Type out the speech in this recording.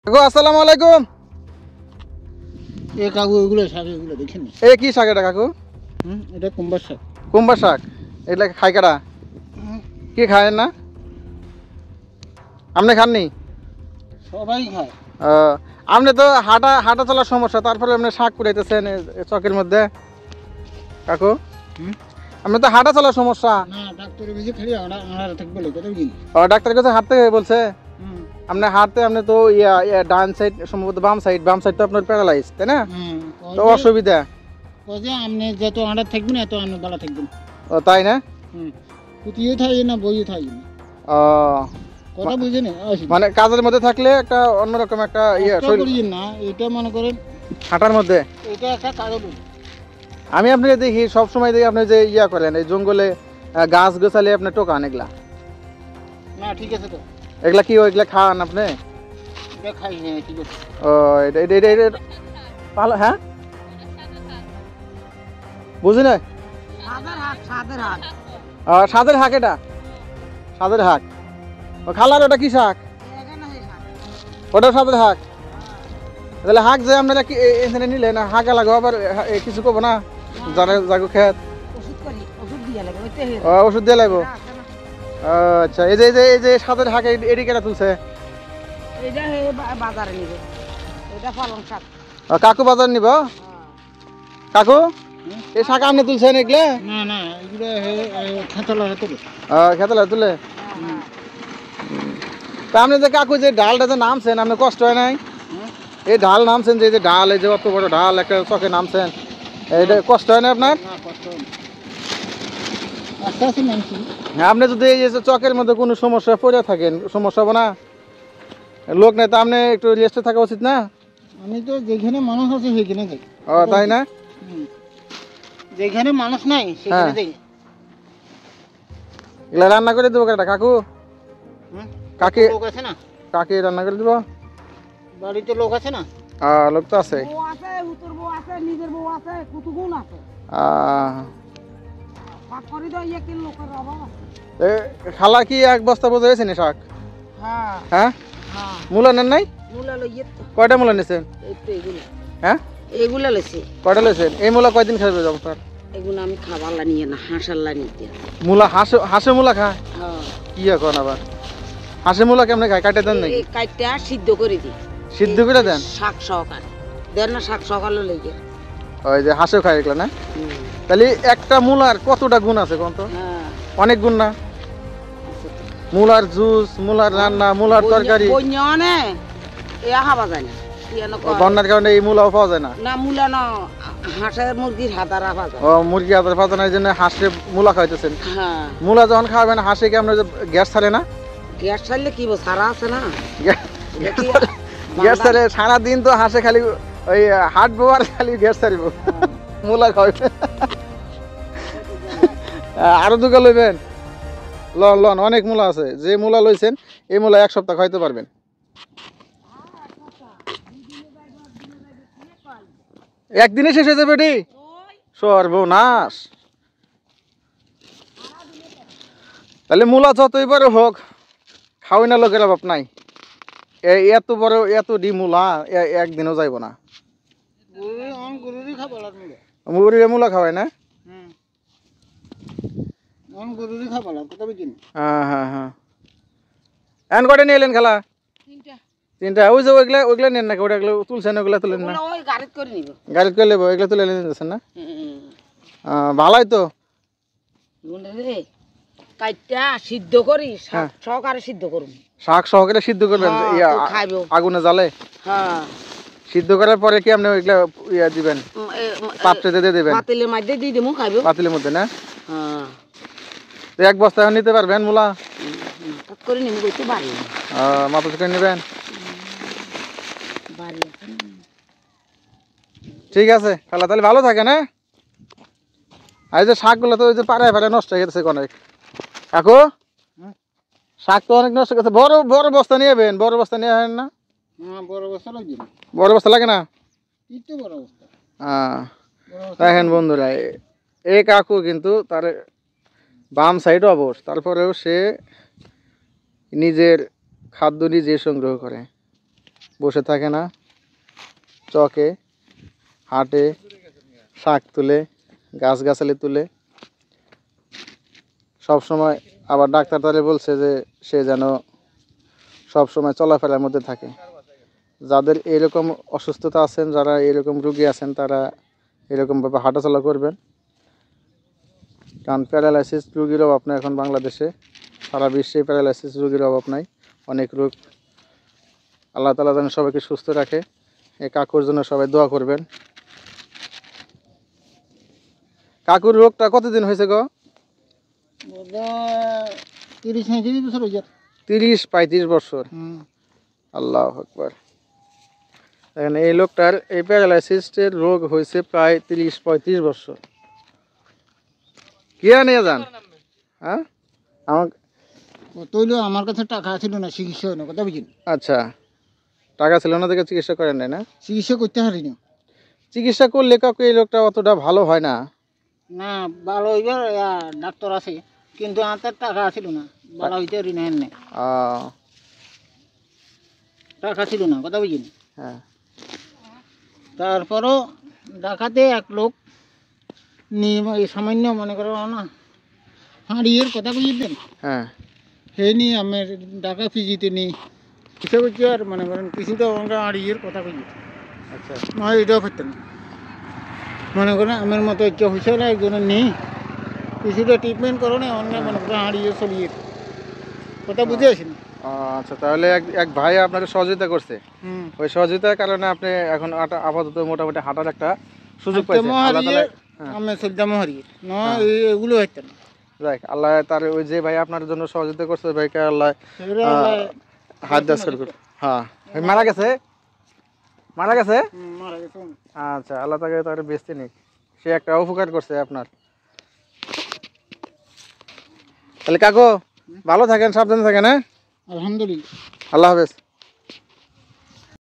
কাকু আসসালামু আলাইকুম। এ কাকু এগুলো শাক এগুলো দেখেন না। এ কি শাক এটা কাকু? এটা কুমড়ার শাক। কুমড়া শাক এটা খাই কারা? কি খায় না? আপনি খাননি? সবাই খায়। আপনি তো হাঁটা হাঁটা চলার সমস্যা, তারপরে আপনি শাক কুড়াইতেছেন চকের মধ্যে কাকু। আপনি তো হাঁটা চলার সমস্যা। না ডাক্তারের কাছে খালি আনার থাকবে বলে কথা বুঝিনি। ডাক্তারের কাছে হাঁটতে বলছে? আপনি হাঁটতে আপনি তো ডান সাইড সম্ভবত বাম সাইড তো আপনার প্যারালাইজ, তাই না? তো অসুবিধা যে আপনি যত আনার থাকবেন এত আপনার ভালো থাকবেন। ও তাই না? পুঁতিও থাকি না বইও থাকি না। কথা বুঝে না, মানে কাজের মধ্যে থাকলে একটা অন্যরকম একটা না। এটা মনে করেন হাঁটার মধ্যে এটা একটা কাগজ। আমি আপনাকে দেখি সবসময় দেখি আপনি যে করেন এই জঙ্গলে গাছ গোছালে আপনি টোকান এগুলা। না ঠিক আছে তো, এগুলা কি ওইগুলা খান আপনি? এটা খাই হ্যাঁ ঠিক আছে। ও এটা এটা এটা এটা ভালো। হ্যাঁ বুঝি না। সাদের হাঁক, এটা সাদের হাঁক। ও খালার ওটা কি শাক? ওটা সাদের হাঁক। তাহলে হাঁক যে আপনারা কি এখানে নিলে না হাঁকা লাগো আবার কিছু করবো না জানে জাগো খেত ওষুধ দিয়ে লাগবো। আচ্ছা এই যে এই যে সাদের হাঁক এটি কেটা তুলছে? কাকু বাজার নিব? কাকু এই শাক আপনি তুলছেন এগুলো? না না এগুলো খেতলা তুলে। খেতলা তুলে। তা আপনি যে কাকু যে ডালটা যে নামছেন আপনি কষ্ট হয় নাই? এই ঢাল নামছেন যে ঢাল, এই যে অত বড় ঢাল একটা চকে নামছেন, এটা কষ্ট হয় না আপনার? আপনি যদি এই যে চকের মধ্যে কোনো সমস্যা পড়ে থাকেন সমস্যা হবে না? লোক নাই তো আপনি একটু রেস্টে থাকা উচিত না? আমি তো যেখানে মানুষ আছে সেখানে যাই। ও তাই না? যেখানে মানুষ নাই সেখানে যাই। এগুলা রান্না করে দেবো কেটা কাকু? কাকে লোক আছে না? কাকে রান্না করে দেবো? বাড়িতে লোক আছে না? লোক তো আছে। খালা কি এক বস্তা বোঝা হয়েছে না শাক? হ্যাঁ মূলা নেন নাই? কয়টা মূলা নিয়েছেন? হ্যাঁ এগুলা লইছি। কয়টা লইছেন? এই মূলা কয়দিন খাবে যাবো স্যার? এগুলো আমি খাবারলা নিয়ে না হাঁসাল্লা নিতে। মূলা হাঁসে মূলা খায়? কি এখন আবার হাঁসে মূলা কেমনে খায়? কাটে দেন নাকি? কাটটা সিদ্ধ করে দিই। সিদ্ধ করে দেন? শাক সহকারে দেন না, শাক সহকারে লেগে ওই যে হাঁসেও খায় এগুলো না? তাহলে একটা মূলার কতটা গুণ আছে কোন তো? অনেক গুণ না? মূলার জুস, মূলার রান্না, মূলার তরকারি বন্যার কারণে এই মূলাও পাওয়া যায় না? না মূলা না, হাঁসের মুরগির হাতারা পাওয়া যায়। ও মুরগি হাতার পাওয়া যায় না, এই জন্য হাঁসে মূলা খাইতেছেন। মূলা যখন খাবেন হাঁসে কি আপনার গ্যাস ছাড়ে না? গ্যাস ছাড়লে কি সারা আছে না? গ্যাস ছাড়ে সারাদিন তো হাঁসে খালি ওই হাঁটবো আর খালি গ্যাস ছাড়িব। মূলা খাওয়াবে আরো দুটো লইবেন? লন লন অনেক মূলা আছে, যে মূলা লইছেন এই মূলা এক সপ্তাহ খাইতে পারবেন। একদিনে শেষ হয়ে যাবে এটি? সর্বনাশ। তাহলে মূলা যতই বড় হোক খাওয়াই না লোকের অভাব নাই। এত বড় এত ডি মূলা একদিনও যাইব না। মুরগির মূলা খাওয়াই না? হ্যাঁ হ্যাঁ হ্যাঁ। এখন কটা নিয়ে এলেন খালা? তিনটা। ওই যে ওইগুলা নেন নাকি? ওগুলো তুলছেন ওগুলা তুলেন না? গাড়ি করে নেবো, এগুলো তুলে নিয়ে যাচ্ছেন না? ভালোই তো। সিদ্ধ করি সহকারে সিদ্ধ করুন। শাক সহকারে সিদ্ধ করবেন আগুনে জ্বালে? সিদ্ধ করার পরে কি আপনি ওইগুলা দিবেন? পাত্রে দিয়ে দিবেন? পাতিলের মধ্যে দিয়ে দেবো, খাইবো পাতিলের মধ্যে না? এক বস্তা নিতে পারবেন মূলা? করে নিব কইতে পারি না। মাথা করে নেবেন? ঠিক আছে খালা, তাহলে ভালো থাকে না? আর যে শাকগুলো তো ওই যে পাড়ায় পাড়ায় নষ্ট হয়ে গেছে অনেক। কাকু শাক তো অনেক নষ্ট গেছে। বড় বড় বস্তা নিয়ে যাবেন? বড় বস্তা নিয়ে আসেন না? বড় বস্তা লাগে না? দেখেন বন্ধুরা, এই কাকু কিন্তু তার বাম সাইড অবশ, তারপরেও সে নিজের খাদ্য নিজে সংগ্রহ করে। বসে থাকে না, চকে হাটে, শাক তুলে, গাছগাছালি তুলে সব সময়। আবার ডাক্তার তাহলে বলছে যে সে যেন সব সময় চলাফেরার মধ্যে থাকে। যাদের এরকম অসুস্থতা আছেন, যারা এরকম রোগী আছেন, তারা এরকমভাবে হাঁটাচলা করবেন। কারণ প্যারালাইসিস রোগীর অভাব নাই এখন বাংলাদেশে, সারা বিশ্বে প্যারালাইসিস রোগীর অভাব নাই। অনেক রোগ, আল্লাহ তাআলা যেন সবাইকে সুস্থ রাখে। এই কাকুর জন্য সবাই দোয়া করবেন। কাকুর রোগটা কতদিন হয়েছে গো? 30-35 বছর হয়ে যায়। 30-35 বছর। আল্লাহু আকবার। এখানে এই লোকটার এই প্যারালাইসিসের রোগ হয়েছে প্রায় 30-35 বছর। কি নিয়ে যান? হ্যাঁ, আমাকে তৈল আমার কাছে টাকা ছিল না, চিকিৎসা হয় না, কথা বুঝিনি। আচ্ছা, টাকা ছিল না দেখে চিকিৎসা করেন নাই না? চিকিৎসা করতে পারিনি। চিকিৎসা করলে কাকু এই লোকটা অতটা ভালো হয় না। না, ভালো হইবে ডাক্তার আছে, কিন্তু আমার টাকা ছিল না, ভালো হইতে ঋণ হেন না, টাকা ছিল না, কথা বুঝিনি। হ্যাঁ, তারপরও ঢাকাতে এক লোক নিয়ে সামান্য মনে করো না হাঁড়িয়ের কথা বুঝিতেন, হ্যাঁ, সেই নিয়ে আমার ঢাকা ফিজিতে নিই হিসাব হচ্ছে। আর মনে করেন কিছুটা আমরা হাঁড়িয়ের কথা বুঝি। আচ্ছা, নয় এটাও করতেন না, মনে করেন আমার মতো ইচ্ছা হয়েছে না একজনের নেই, কিছুটা ট্রিটমেন্ট করো না, অন্য মনে করেন হাঁড়িয়ে চলিয়ে কথা বুঝে আসেনি। আচ্ছা, তাহলে এক ভাই আপনাকে সহযোগিতা করছে। ওই সহযোগিতার কারণে আপনি এখন আপাতত মোটামুটি হাঁটার একটা সুযোগ পাইছেন। আল্লাহ তাআলা আমি সদ্দাম হারিয়ে নয় এগুলো হইতেন না। যাক, আল্লাহ তার ওই যে ভাই আপনার জন্য সহযোগিতা করছে, ভাইকে আল্লাহ হাত দাস করুন। হ্যাঁ, মারা গেছে, মারা গেছে। আচ্ছা, আল্লাহ তাকে তার বেঁচতে নিক, সে একটা উপকার করছে আপনার। তাহলে কাকু ভালো থাকেন, সাবধানে থাকেন। হ্যাঁ, আলহামদুলিল্লাহ, আল্লাহ হাফেজ।